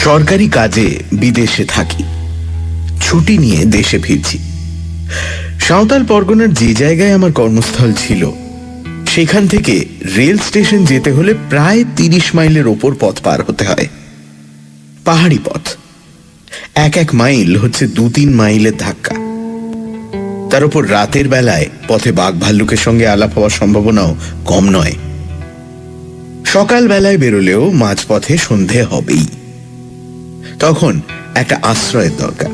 সরকারি কাজে বিদেশে থাকি, ছুটি নিয়ে দেশে ফিরছি। সাঁওতাল পরগনার যে জায়গায় আমার কর্মস্থল ছিল সেখান থেকে রেল স্টেশন যেতে হলে প্রায় 30 মাইলের ওপর পথ পার হতে হয়। পাহাড়ি পথ, এক মাইল হচ্ছে 2-3 মাইলের ধাক্কা। তার উপর রাতের বেলায় পথে বাঘ ভাল্লুকের সঙ্গে আলাপ হওয়ার সম্ভাবনাও কম নয়। সকাল বেলায় বেরোলেও মাঝপথে সন্ধে হবেই। তখন একটা আশ্রয়ের দরকার।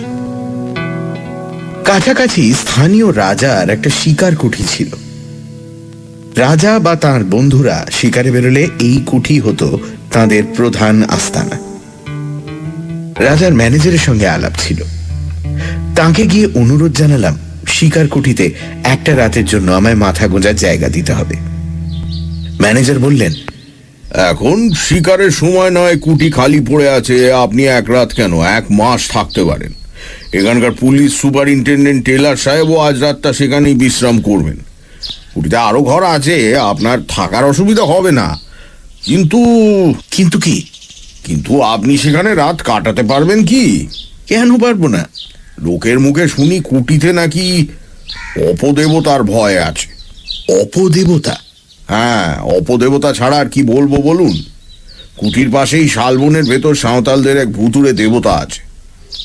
কাছাকাছি স্থানীয় রাজার একটা শিকার কুঠি ছিল। রাজা বা তাঁর বন্ধুরা শিকারে বেরোলে এই কুঠি হতো তাঁদের প্রধান আস্তানা। রাজার ম্যানেজারের সঙ্গে আলাপ ছিল। তাঁকে গিয়ে অনুরোধ জানালাম শিকার কুঠিতে একটা রাতের জন্য আমায় মাথা গোঁজার জায়গা দিতে হবে। ম্যানেজার বললেন, এখন শিকারের সময় নয়, কুটি খালি পড়ে আছে, আপনি এক রাত কেন 1 মাস থাকতে পারেন। এখানকার পুলিশ সুপারিনটেন্ডেন্ট টেলার সাহেবও আজ রাতটা সেখানেই বিশ্রাম করবেন। কুটিতে আরো ঘর আছে, আপনার থাকার অসুবিধা হবে না। কিন্তু কিন্তু কি? কিন্তু আপনি সেখানে রাত কাটাতে পারবেন কি? কেন পারবো না? লোকের মুখে শুনি কুটিতে নাকি অপদেবতার ভয় আছে। অপদেবতা? হ্যাঁ, অপদেবতা ছাড়া আর কি বলবো বলুন। কুটির পাশেই শালবনের ভেতর সাঁওতালদের এক ভুতুড়ে দেবতা আছে।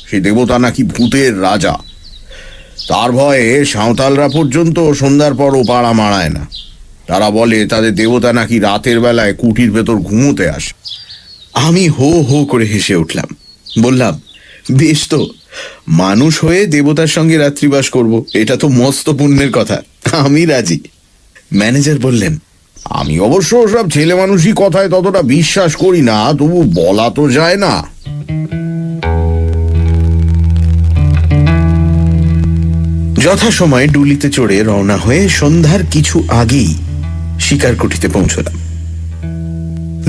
সেই দেবতা নাকি ভূতের রাজা। তার ভয়ে সাঁওতালরা পর্যন্ত সন্ধ্যার পর ও পাড়া মারায় না। তারা বলে তাদের দেবতা নাকি রাতের বেলায় কুটির ভেতর ঘুমোতে আসে। আমি হো হো করে হেসে উঠলাম। বললাম, বেশ তো, মানুষ হয়ে দেবতার সঙ্গে রাত্রিবাস করব, এটা তো মস্ত পুণ্যের কথা, আমি রাজি। ম্যানেজার বললেন, আমি অবশ্য সব ছেলে মানুষই কথায় ততটা বিশ্বাস করি না, তবু বলা তো যায় না। যথাসময়ে ডুলিতে চড়ে রওনা হয়ে সন্ধ্যার কিছু আগেই শিকার কুঠিতে পৌঁছলাম।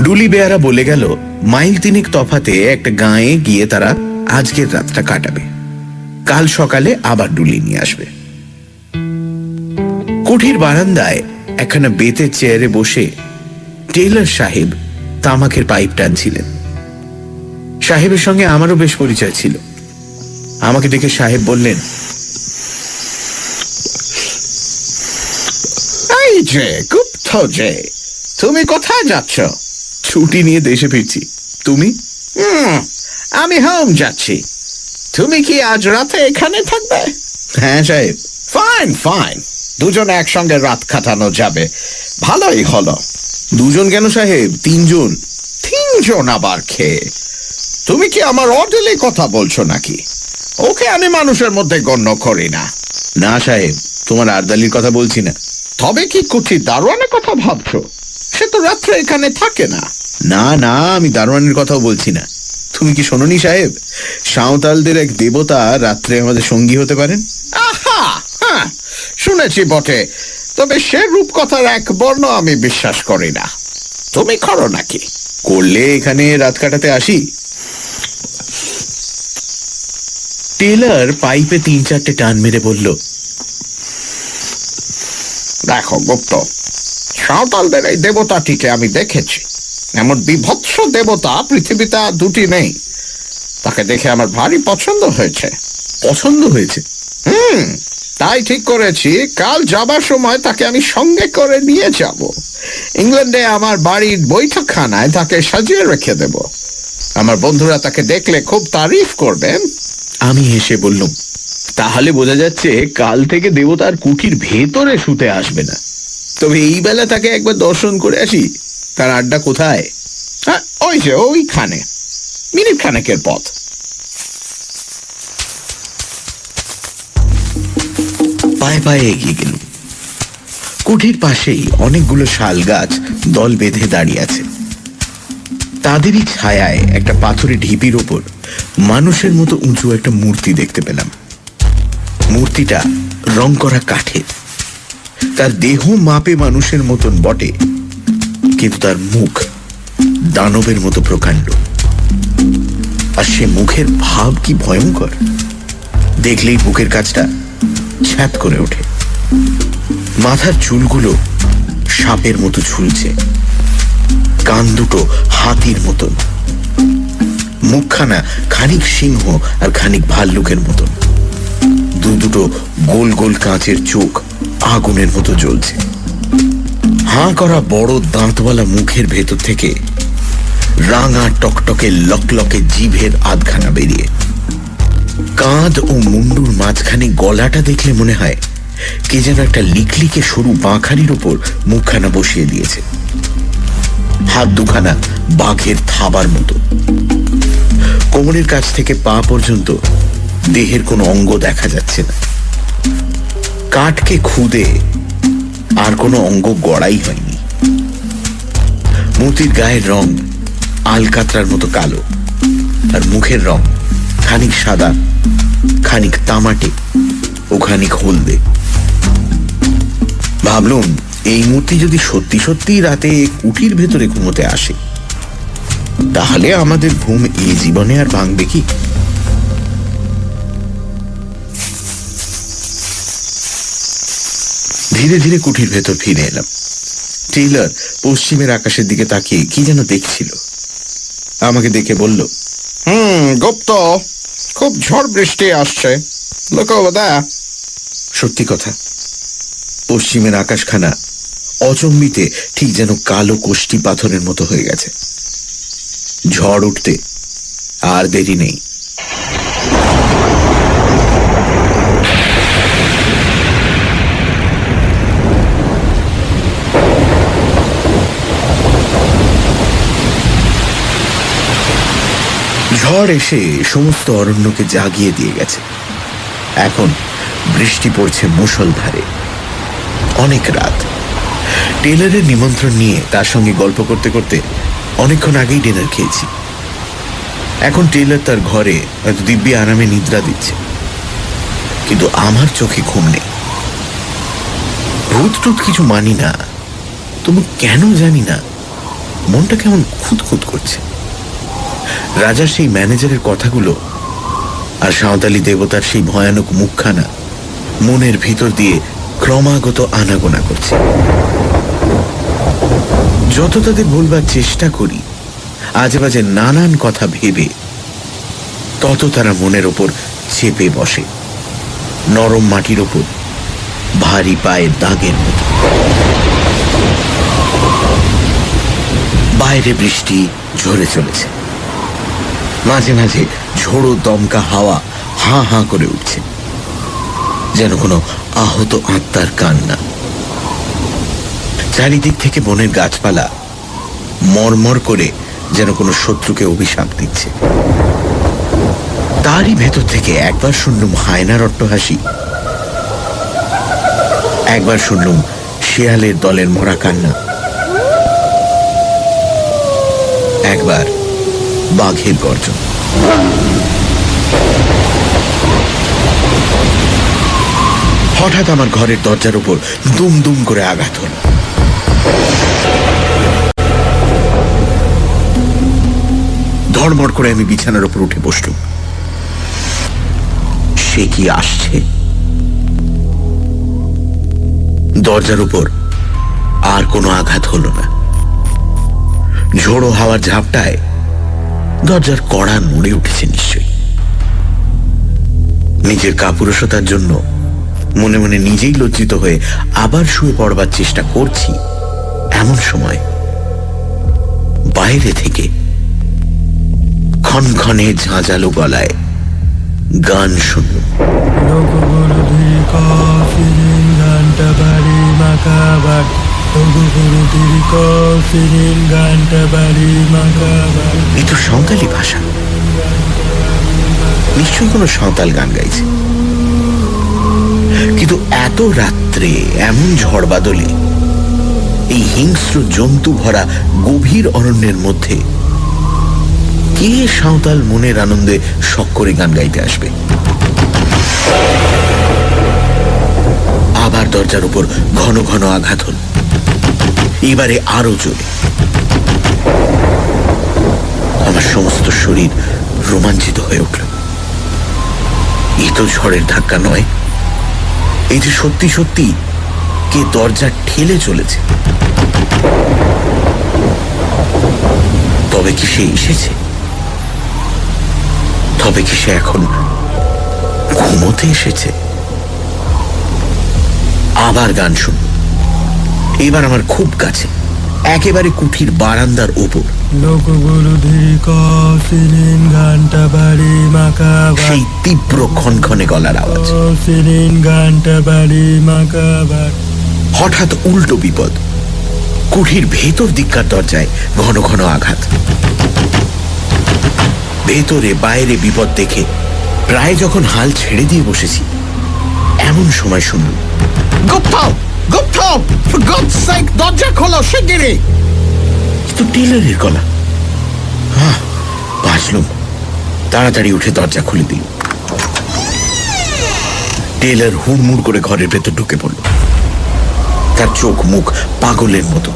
ডুলি বেয়ারা বলে গেল 3 মাইল তফাতে একটা গাঁয়ে গিয়ে তারা আজকের রাতটা কাটাবে, কাল সকালে আবার ডুলি নিয়ে আসবে। কুঠির বারান্দায় একখানা বেতের চেয়ারে বসে টেইলর সাহেব তামাকের পাইপ টানছিলেন। সাহেবের সঙ্গে আমারও বেশ পরিচয় ছিল। আমাকে দেখে সাহেব বললেন, এই যে গুপ্ত যে, তুমি কোথায় যাচ্ছ? ছুটি নিয়ে দেশে ফিরছি। তুমি? আমি হোম যাচ্ছি। তুমি কি আজ রাতে এখানে থাকবে? হ্যাঁ সাহেব। ফাইন ফাইন, দুজনে একসঙ্গে রাত কাটানো যাবে, ভালোই হলো। 2 জন কেন সাহেব, 3 জন। 3 জন আবার খেয়ে? তুমি কি আমার অর্ডারলি কথা বলছো নাকি? ওকে আমি মানুষের মধ্যে গণ্য করি না। না সাহেব, তোমার আর্দালির কথা বলছি না। তবে কি কুঠির দারোয়ানের কথা ভাবছো? সে তো রাত্রে এখানে থাকে না। না না, আমি দারোয়ানের কথাও বলছি না। তুমি কি শোনোনি সাহেব, সাঁওতালদের এক দেবতা রাত্রে আমাদের সঙ্গী হতে পারেন? আহা, হ্যাঁ শুনেছি বটে, তবে সে রূপকথার এক বর্ণ আমি বিশ্বাস করি না। তুমি করো নাকি? করলে এখানে রাত কাটাতে আসি। টেলার পাইপে 3-4টে টান মেরে বলল, দেখো গুপ্ত, সাঁওতালদের এই দেবতাটিকে আমি দেখেছি। এমন বিভৎস দেবতা পৃথিবীতে আর 2টি নেই। তাকে দেখে আমার ভারী পছন্দ হয়েছে। পছন্দ হয়েছে? তাই ঠিক করেছি কাল যাবার সময় তাকে আমি সঙ্গে করে নিয়ে যাব। ইংল্যান্ডে আমার বাড়ির বৈঠকখানায় তাকে সাজিয়ে রেখে দেব। আমার বন্ধুরা তাকে দেখলে খুব তারিফ করবেন। আমি হেসে বললুম, তাহলে বোঝা যাচ্ছে কাল থেকে দেবতার কুঠির ভেতরে শুতে আসবে না। তবে এই বেলা তাকে একবার দর্শন করে আসি। তার আড্ডা কোথায়? হ্যাঁ, ওই যে ওইখানে, মিনিট খানেকের পথ। পায়ে পায়ে এগিয়ে গেল। কুঠির পাশেই অনেকগুলো শাল গাছ দল বেঁধে দাঁড়িয়ে আছে। তাদেরই ছায়ায় একটা পাথরের ঢিপির ওপর মানুষের মতো উঁচু একটা মূর্তি দেখতে পেলাম। মূর্তিটা রং করা কাঠের। তার দেহ মাপে মানুষের মতন বটে, কিন্তু তার মুখ দানবের মতো প্রকাণ্ড। আর সে মুখের ভাব কি ভয়ঙ্কর! দেখলেই বুকের কাছটা ছ্যাঁত করে ওঠে। মাথার চুলগুলো সাপের মতো ঝুলছে, কান দুটো হাতির মতন, মুখখানা খানিক সিংহ আর খানিক ভাল্লুকের মতন। দুটো গোল গোল কাঁচের চোখ আগুনের মতো জ্বলছে। হাঁ করা বড় দাঁতওয়ালা মুখের ভেতর থেকে রাঙা টকটকে লকলকে জিভের আধখানা বেরিয়ে। কাঁধ ও মুন্ডুর মাঝখানে গলাটা দেখলে মনে হয় কে যেন একটা লিকলিকে সরু বাঁখারির ওপর মুখখানা বসিয়ে দিয়েছে। হাত দুখানা বাঘের থাবার মতো। কোমরের কাছ থেকে পা পর্যন্ত দেহের কোনো অঙ্গ দেখা যাচ্ছে না। কাঠকে খুদে আর কোনো অঙ্গ গড়াই হয়নি। মূর্তির গায়ের রং আলকাতরার মতো কালো, আর মুখের রং খানিক সাদা, খানিক তামাটে ও খানিক হলদে। ভাবলুম এই মূর্তি যদি সত্যি সত্যি রাতে কুটির ভেতরে ঘুমোতে আসে, তাহলে আমাদের ঘুম এই জীবনে আর ভাঙবে কি? ধীরে ধীরে কুঠির ভেতর ফিরে এলাম। টেইলর পশ্চিমের আকাশের দিকে তাকিয়ে কি যেন দেখছিল। আমাকে দেখে বলল, গুপ্ত, খুব ঝড় বৃষ্টি আসছে। সত্যি কথা, পশ্চিমের আকাশখানা অচম্বিতে ঠিক যেন কালো কোষ্টি পাথরের মতো হয়ে গেছে। ঝড় উঠতে আর দেরি নেই। ঝড় এসে সমস্ত অরণ্যকে জাগিয়ে দিয়ে গেছে। এখন বৃষ্টি পড়ছে মুষলধারে। অনেক রাত। টেলরের নিমন্ত্রণ নিয়ে তার সঙ্গে গল্প করতে করতে অনেকক্ষণ আগেই ডিনার খেয়েছি। এখন টেলর তার ঘরে হয়তো দিব্যি আরামে নিদ্রা দিচ্ছে, কিন্তু আমার চোখে ঘুম নেই। ভূত টুত কিছু মানি না, তবু কেন জানি না মনটা কেমন খুঁতখুত করছে। রাজার সেই ম্যানেজারের কথাগুলো আর সাঁওতালি দেবতার সেই ভয়ানক মুখখানা মনের ভিতর দিয়ে ক্রমাগত আনাগোনা করছে। যত তাদের বলবার চেষ্টা করি আজে বাজে নানান কথা ভেবে, তত তারা মনের ওপর চেপে বসে, নরম মাটির ওপর ভারী পায়ের দাগের মতো। বাইরে বৃষ্টি ঝরে চলেছে। মাঝে মাঝে ঝোড়ো দমকা হাওয়া হাঁ হাঁ করে উঠছে, যেন কোনো আহত আত্মার কান্না। চারিদিক থেকে বনের গাছপালা মরমর করে যেন কোনো শত্রুকে অভিশাপ দিচ্ছে। তারই ভেতর থেকে একবার শুনলুম হায়নার অট্টহাসি, একবার শুনলুম শেয়ালের দলের মরা কান্না, একবার বাঘের গর্জন। হঠাৎ আমার ঘরের দরজার উপর দুম দুম করে আঘাত হল। ধড়মড় করে আমি বিছানার উপর উঠে বসলুম। সে কি আসছে? দরজার উপর আর কোনো আঘাত হল না। ঝোড়ো হাওয়ার ঝাপটায় দরজার কড়া নড়ে উঠেছে নিশ্চয়ই। নিজের কাপুরুষতার জন্য মনে মনে নিজেই লজ্জিত হয়ে আবার শুয়ে পড়বার চেষ্টা করছি, এমন সময় বাইরে থেকে ক্ষণক্ষণে ঝাঁঝালো গলায় গান শুনল। এ তো সাঁওতালি ভাষা, নিশ্চয়ই কোনো সাঁওতাল গান গাইছে। কিন্তু এত রাত্রে এমন ঝড় বাদলে এই হিংস্র জন্তু ভরা গভীর অরণ্যের মধ্যে কে সাঁওতাল মনের আনন্দে শখ করে গান গাইতে আসবে? আবার দরজার উপর ঘন ঘন আঘাত হল, এবারে আরো জোরে। আমার সমস্ত শরীর রোমাঞ্চিত হয়ে উঠল। এ তো ঝড়ের ধাক্কা নয়, এই যে সত্যি সত্যি কে দরজা ঠেলে চলেছে। তবে কি সে এসেছে? তবে কি সে এখন ঘুমোতে এসেছে? আবার গান শুন। এবার আমার খুব কাছে, একেবারে কুঠির বারান্দার ওপর। সেই তীব্র ক্ষণক্ষণে গলার আওয়াজ। হঠাৎ উল্টো বিপদ। কুঠির ভেতর দিককার দরজায় ঘন ঘন আঘাত। ভেতরে বাইরে বিপদ দেখে প্রায় যখন হাল ছেড়ে দিয়ে বসেছি, এমন সময় শুনলুম, দরজা খোলো শিগগিরই। তো টেলরের গলা। হ্যাঁ, বাঁচলুম। তাড়াতাড়ি উঠে দরজা খুলে দিল। টেলর হুড়মুড় করে ঘরের ভেতর ঢুকে পড়ল। তার চোখ মুখ পাগলের মতো,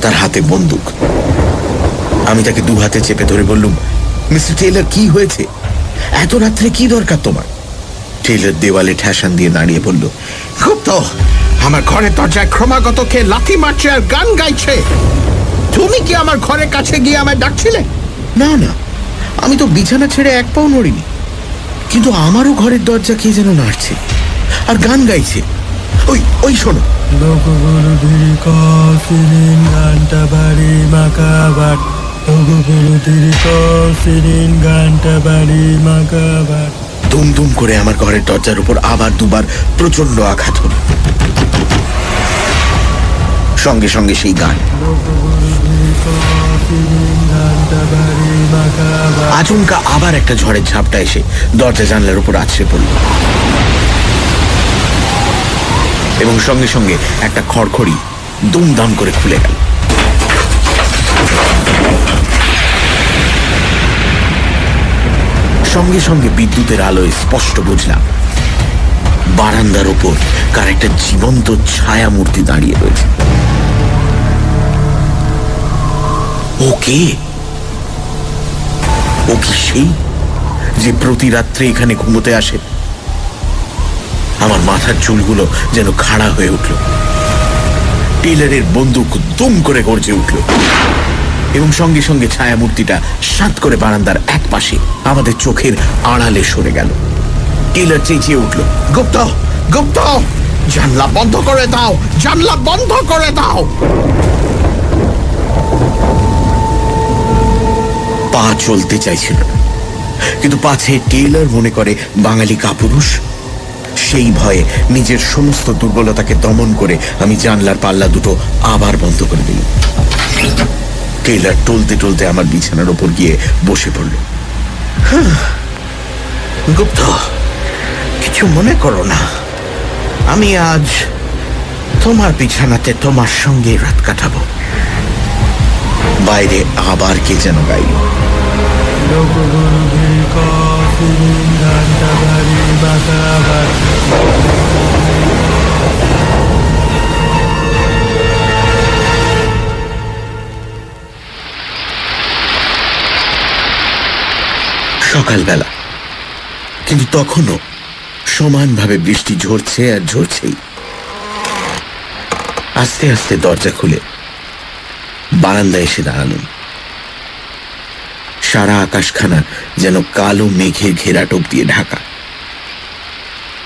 তার হাতে বন্দুক। আমি তাকে দু হাতে চেপে ধরে বললুম, মিস্টার টেলর, কি হয়েছে? এত রাত্রে কি দরকার তোমার? টেলর দেওয়ালে ঠেসান দিয়ে দাঁড়িয়ে বলল, গুপ্ত, আমার ঘরের দরজায় ক্রমাগত কে লাথি মারছে আর গান গাইছে। তুমি কি আমার ঘরের কাছে গিয়ে আমায় ডাকছিলে? না না, আমি তো বিছানা ছেড়ে এক পাও নড়িনি, কিন্তু আমারও ঘরের দরজা কে যেন নাড়ছে আর গান গাইছে। ওই ওই শোনো। দুম দুম করে আমার ঘরের দরজার উপর আবার দুবার প্রচন্ড আঘাত হল। সঙ্গে সঙ্গে সেই গান। আচমকা আবার একটা ঝড়ের ঝাপটা এসে দরজা জানলার উপর আছড়ে পড়ল, এবং সঙ্গে সঙ্গে একটা খড়খড়ি দুমদাম করে খুলে গেল। সঙ্গে সঙ্গে বিদ্যুতের আলোয় স্পষ্ট বুঝলাম বারান্দার ওপর কার একটা জীবন্ত ছায়া মূর্তি দাঁড়িয়ে রয়েছে। ও কে? ও কি সেই যে প্রতি রাত্রে এখানে ঘুমোতে আসে? আমার মাথার চুলগুলো যেন খাড়া হয়ে উঠল। টেলরের বন্দুক দুম করে গর্জে উঠল, এবং সঙ্গে সঙ্গে ছায়ামূর্তিটা সাত করে বারান্দার এক পাশে আমাদের চোখের আড়ালে সরে গেল। টেলর চেঁচিয়ে উঠল, গুপ্ত, গুপ্ত, জানলা বন্ধ করে দাও, জানলা বন্ধ করে দাও। পা চলতে চাইছিল না, কিন্তু পাছে টেলর মনে করে বাঙালি কাপুরুষ। সেই ভয়ে নিজের সমস্ত দুর্বলতাকে দমন করে আমি জানলার পাল্লা দুটো আবার বন্ধ করে দিলাম। টেলর টলতে টলতে আমার বিছানার ওপর গিয়ে বসে পড়ল। গুপ্ত, কিছু মনে করো না, আমি আজ তোমার বিছানাতে তোমার সঙ্গে রাত কাটাবো। বাইরে আবার কে যেন গাইল। সকালবেলা, কিন্তু তখনও সমানভাবে বৃষ্টি ঝরছে আর ঝরছেই। আস্তে আস্তে দরজা খুলে বারান্দায় এসে দাঁড়ালাম। সারা আকাশখানা যেন কালো মেঘের ঘেরাটোপ দিয়ে ঢাকা।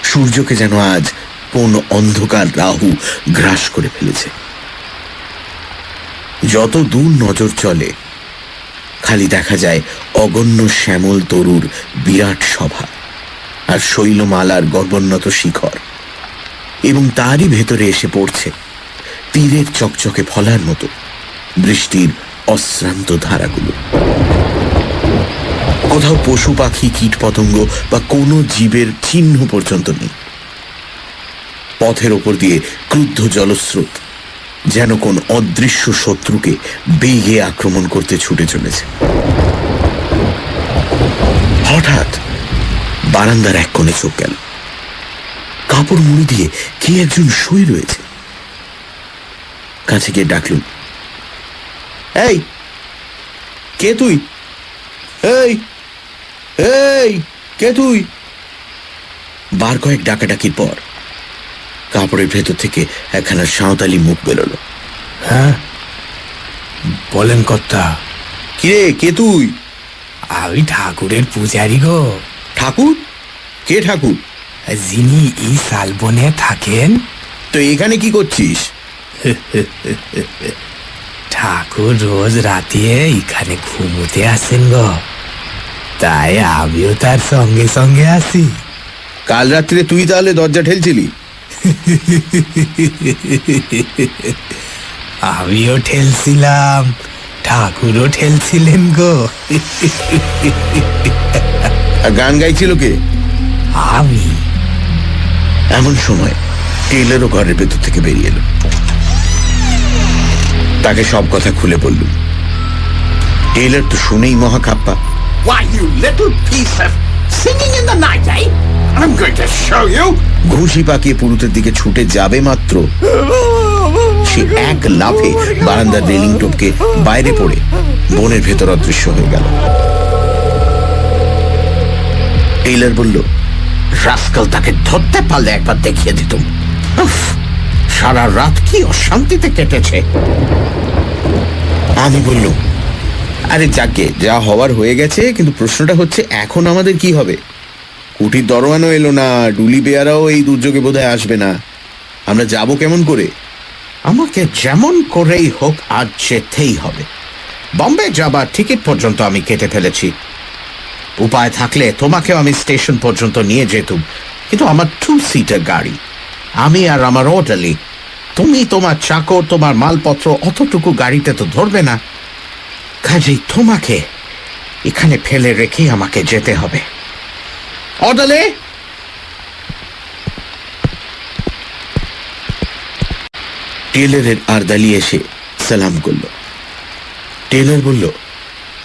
সূর্যকে যেন আজ কোন অন্ধকার রাহু গ্রাস করে ফেলেছে। যত দূর নজর চলে, খালি দেখা যায় অগণ্য শ্যামল তরুর বিরাট সভা আর শৈলমালার গর্বোন্নত শিখর, এবং তারই ভেতরে এসে পড়ছে তীরের চকচকে ফলার মতো বৃষ্টির অশ্রান্ত ধারাগুলো। কোথাও পশু পাখি, কীট পতঙ্গ বা কোনো জীবের চিহ্ন পর্যন্ত নেই। পথের ওপর দিয়ে ক্রুদ্ধ জলস্রোত যেন কোন অদৃশ্য শত্রুকে বেগে আক্রমণ করতে ছুটে চলেছে। হঠাৎ বারান্দার এক কোণে চোখ গেল। কাপড় মুড়ি দিয়ে কে একজন শুয়ে রয়েছে। কাছে গিয়ে ডাকলুম, এই কে তুই? এই এই কে তুই? বার কয়েক ডাকাডাকির পর কাপড়ের ভেতর থেকে একখানা সাঁওতালি মুখ বেরোলো। হ্যাঁ, বলেন কর্তা। কিরে, কে তুই? আমি ঠাকুরের পূজারি গো। ঠাকুর? কে ঠাকুর? যিনি এই শালবনে থাকেন। তো এখানে কি করছিস? ঠাকুর রোজ রাতে এখানে ঘুমোতে আসেন গো, তাই আমিও তার সঙ্গে সঙ্গে আসি। কাল রাত্রে তুই তাহলে দরজা ঠেলছিলি? আমিও ঠেলছিলাম, ঠাকুরও ঠেলছিলেন গো। আর গান গাইছিল কে? আমি। এমন সময় টেইলরও ঘরের ভেতর থেকে বেরিয়ে এলো। তাকে সব কথা খুলে বললুম। টেইলর তো শুনেই মহাকাপ্পা। Why, you little piece of singing in the night, eh? I'm going to show you. ঘুষি পাকিয়ে পুরুতের দিকে ছুটে যাবে মাত্র সে এক লাফে বারান্দার রেলিং টপকে বাইরে পড়ে বনের ভেতর অদৃশ্য হয়ে গেল। টেইলর বলল, রাস্কাল, তাকে ধরতে পারলে একবার দেখিয়ে দিতুম। উফ, সারা রাত কি অশান্তিতে কেটেছে। আমি বললুম, আরে যাকে যা হওয়ার হয়ে গেছে, কিন্তু প্রশ্নটা হচ্ছে এখন আমাদের কি হবে? কুটির দরওয়ানও এলো না, ডুলি বেয়ারাও এই দুর্যোগে বোধহয় আসবে না, আমরা যাব কেমন করে? আমাকে যেমন করেই হোক আজ যেতেই হবে। বম্বে যাবার টিকিট পর্যন্ত আমি কেটে ফেলেছি। উপায় থাকলে তোমাকেও আমি স্টেশন পর্যন্ত নিয়ে যেতুম, কিন্তু আমার 2 সিটার গাড়ি, আমি আর আমার অর্ডারলি। তুমি তোমার চাকর, তোমার মালপত্র অতটুকু গাড়িতে তো ধরবে না, কাজেই তোমাকে এখানে ফেলে রেখেই আমাকে যেতে হবে। অর্ডারলি! টেলরের আরদালি এসে সালাম করল। টেলর বলল,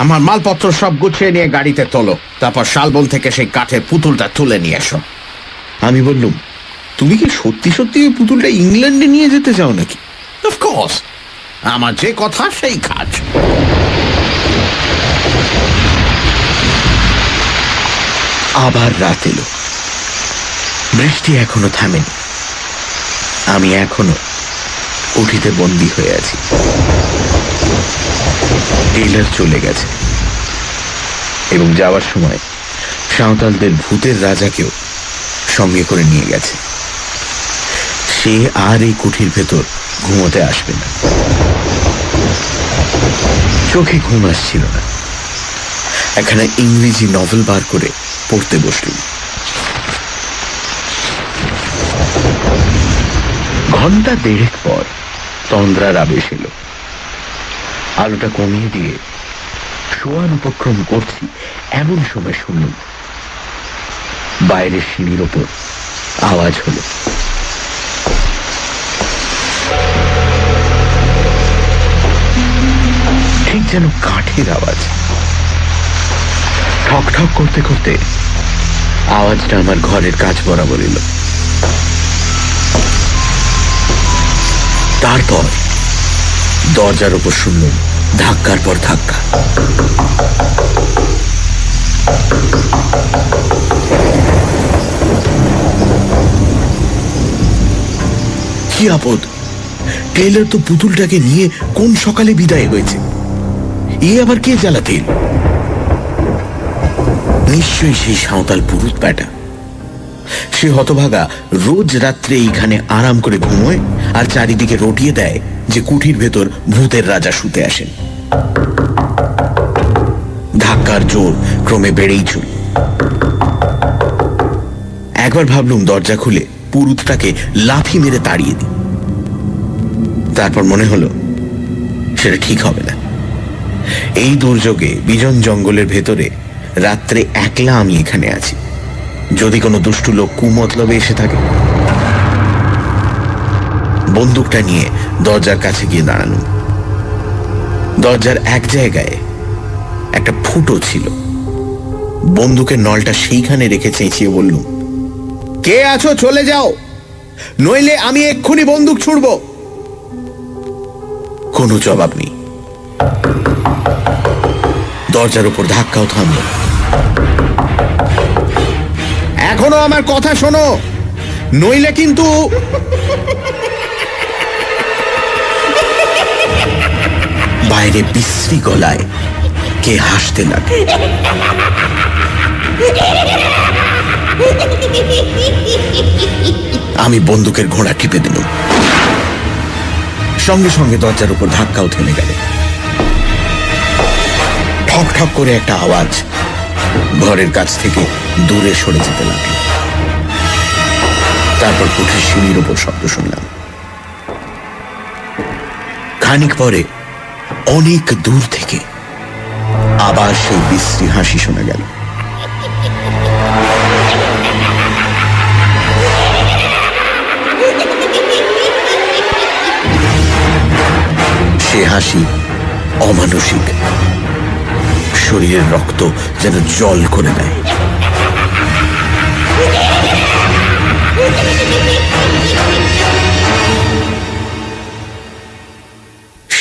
আমার মালপত্র সব গুছিয়ে নিয়ে গাড়িতে তোলো, তারপর শালবন থেকে সেই কাঠের পুতুলটা তুলে নিয়ে এসো। আমি বললুম, তুমি কি সত্যি সত্যি ওই পুতুলটা ইংল্যান্ডে নিয়ে যেতে চাও নাকি? অফকোর্স, আমার যে কথা সেই কাজ। আবার রাত এলো। বৃষ্টি এখনো থামেনি। আমি এখনো উঠিতে বন্দী হয়ে আছি। টেইলর চলে গেছে এবং যাওয়ার সময় সাঁওতালদের ভূতের রাজাকেও সঙ্গে করে নিয়ে গেছে। সে আর এই কুঠির ভেতর ঘুমোতে আসবে না। চোখে ঘুম আসছিল না। একখানা ইংরেজি নভেল বার করে পড়তে বসলুম। ঘন্টা 1.5 পর তন্দ্রার আবেশ এলো। আলোটা কমিয়ে দিয়ে শোয়ার উপক্রম করছি, এমন সময় শুনলুম বাইরের সিঁড়ির ওপর আওয়াজ হলো। ঠিক যেন কাঠের আওয়াজ। ঠক ঠক করতে করতে আওয়াজটা আমার ঘরের কাছ বরাবর এলো। তারপর দরজার উপর শুনলাম ধাক্কার পর ধাক্কা। কি আপদ! টেইলর তো পুতুলটাকে নিয়ে কোন সকালে বিদায় হয়েছে। এ আবার কে জ্বালাতে এলো? নিশ্চয়ই সেই সাঁওতাল পুরুত ব্যাটা। সে হতভাগা রোজ রাত্রে এইখানে আরাম করে ঘুমোয় আর চারিদিকে রটিয়ে দেয় যে কুঠির ভেতর ভূতের রাজা শুতে আসেন। ধাক্কার জোর ক্রমে বেড়েই চল। একবার ভাবলুম দরজা খুলে পুরুতটাকে লাথি মেরে তাড়িয়ে দিই। তারপর মনে হলো সেটা ঠিক হবে না। এই দুর্যোগে বিজন জঙ্গলের ভেতরে রাত্রে একলা আমি এখানে আছি। যদি কোনো দুষ্টু লোক কুমতলবে এসে থাকে। বন্দুকটা নিয়ে দরজার কাছে গিয়ে দাঁড়ানো। দরজার এক জায়গায় একটা ফুটো ছিল। বন্দুকের নলটা সেইখানে রেখে চেঁচিয়ে বললুম, কে আছো চলে যাও, নইলে আমি এক্ষুনি বন্দুক ছুড়ব। কোনো জবাব নেই। দরজার উপর ধাক্কাও থামল। এখনো আমার কথা শোনো, নইলে কিন্তু। বাইরে বিশ্রী গলায় কে হাসতে লাগে। আমি বন্দুকের ঘোড়া টিপে দিলাম। সঙ্গে সঙ্গে দরজার উপর ধাক্কাও থেমে গেল। ঠক ঠক করে একটা আওয়াজ ঘরের কাছ থেকে দূরে সরে যেতে লাগলো। তারপর কুঠির সিঁড়ির উপর শব্দ শুনলাম। খানিক পরে অনেক দূর থেকে আবার সেই বিশ্রী হাসি শোনা গেল। সে হাসি অমানসিক, শরীরের রক্ত যেন জল করে দেয়।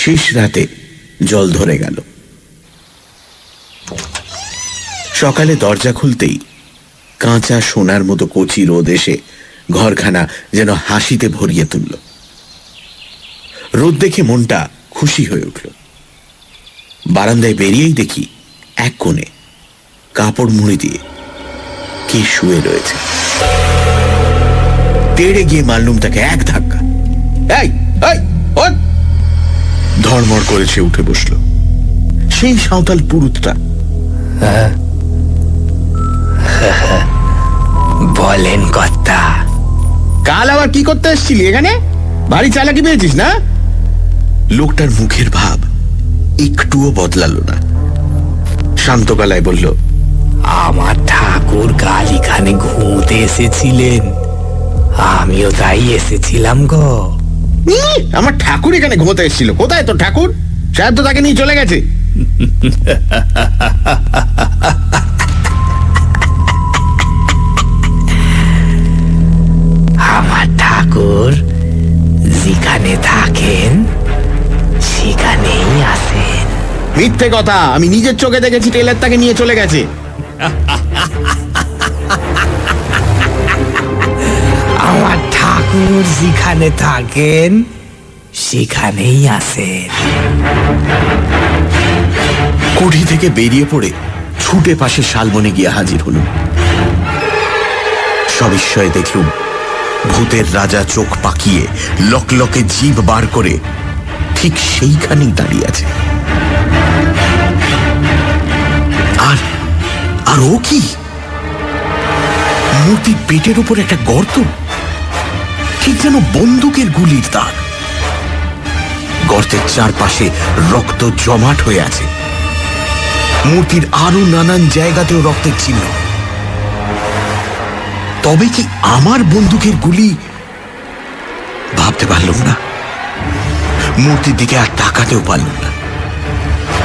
শেষ রাতে জল ধরে গেল। সকালে দরজা খুলতেই কাঁচা সোনার মতো কচি রোদ এসে ঘরখানা যেন হাসিতে ভরিয়ে তুলল। রোদ দেখে মনটা খুশি হয়ে উঠল। বারান্দায় বেরিয়েই দেখি এক কোণে কাপড় মুড়ি দিয়ে কে শুয়ে রয়েছে। তেড়ে গিয়ে মারলুম তাকে এক ধাক্কা। এই এই ওঠ! ধর্মড় করেছে, উঠে বসল সেই সাঁওতাল পুরুতটা। বলেন কর্তা। কাল আবার কি করতে এসেছিলি এখানে? বাড়ি চালাকি পেয়েছিস না? লোকটার মুখের ভাব একটুও বদলালো না। শান্ত গলায় বলল, আমার ঠাকুর কাল এখানে ঘুমোতে এসেছিলেন, আমিও তাই এসেছিলাম গো। আমার ঠাকুর এখানে ঘুমোতে এসেছিল? কোথায় তোর ঠাকুর? সাহেব তো তাকে নিয়ে চলে গেছে। আমার ঠাকুর যেখানে থাকেন সেখানেই আসেন। মিথ্যে কথা, আমি নিজের চোখে দেখেছি টেলার তাকে নিয়ে চলে গেছে। আমার ঠাকুর যেখানে থাকেন সেখানেই আসেন। কুঠি থেকে বেরিয়ে পড়ে ছুটে পাশে শালবনে গিয়ে হাজির হলুম। সবিস্ময়ে দেখলুম ভূতের রাজা চোখ পাকিয়ে লকলকে জিভ বার করে ঠিক সেইখানেই দাঁড়িয়ে আছে। আর আর ও কি? মূর্তির পেটের উপর একটা গর্ত, ঠিক যেন বন্দুকের গুলির দাগ। গর্তের চারপাশে রক্ত জমাট হয়ে আছে। মূর্তির আরো নানান জায়গাতেও রক্তের চিহ্ন। তবে কি আমার বন্দুকের গুলি? ভাবতে পারলাম না। মূর্তির দিকে আর তাকাতেও পারলাম না।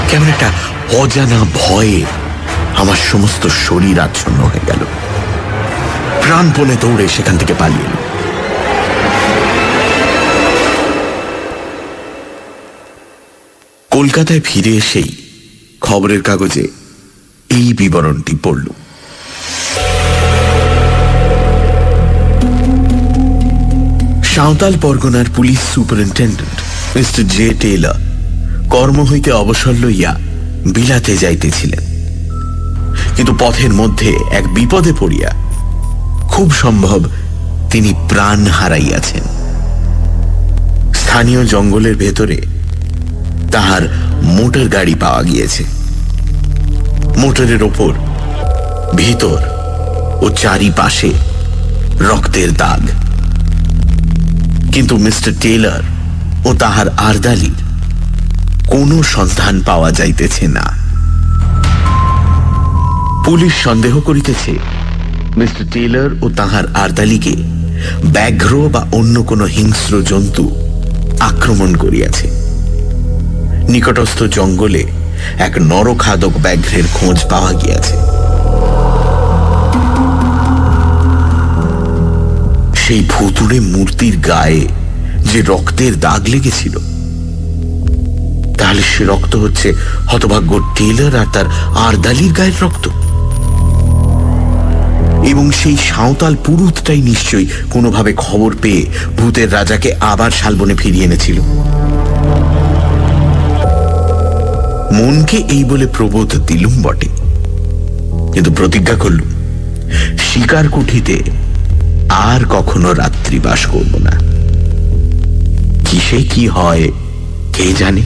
কেমন একটা অজানা ভয়ে আমার সমস্ত শরীর আচ্ছন্ন হয়ে গেল। প্রাণপণে দৌড়ে সেখান থেকে পালিয়ে এলাম। কলকাতায় ফিরে এসেই খবরের কাগজে এই বিবরণটি পড়ল। সাঁওতাল পরগনার police superintendent mister J Taylor কর্ম হইতে অবসর লইয়া বিলাতে যাইতেছিলেন, কিন্তু পথের মধ্যে এক বিপদে পড়িয়া খুব সম্ভব তিনি প্রাণ হারাইয়াছেন। স্থানীয় জঙ্গলের ভেতরে তাহার মোটর গাড়ি পাওয়া গিয়েছে। মোটরের ওপর ভিতর ও চারিপাশে রক্তের দাগ, কিন্তু মিস্টার টেইলর ও তাহার আরদালির কোনো সন্ধান পাওয়া যাইতেছে না। পুলিশ সন্দেহ করিতেছে মিস্টার টেইলর ও তাহার আরদালিকে ব্যাঘ্র বা অন্য কোনো হিংস্র জন্তু আক্রমণ করিয়াছে। নিকটস্থ জঙ্গলে এক নরখাদক ব্যাঘ্রের খোঁজ পাওয়া গিয়াছে। সেই ভুতুড়ে মূর্তির গায়ে যে রক্তের দাগ লেগেছিল, তাহলে সে রক্ত হচ্ছে হতভাগ্য টেইলর আর তার আরদালির গায়ের রক্ত। এবং সেই সাঁওতাল পুরুতটাই নিশ্চয়ই কোনোভাবে খবর পেয়ে ভূতের রাজাকে আবার শালবনে ফিরিয়ে এনেছিল। মনকে এই বলে প্রবোধ দিলুম বটে, কিন্তু প্রতিজ্ঞা করলুম শিকার কুঠিতে আর কখনো রাত্রিবাস করব না। কিসে কি হয় কে জানে।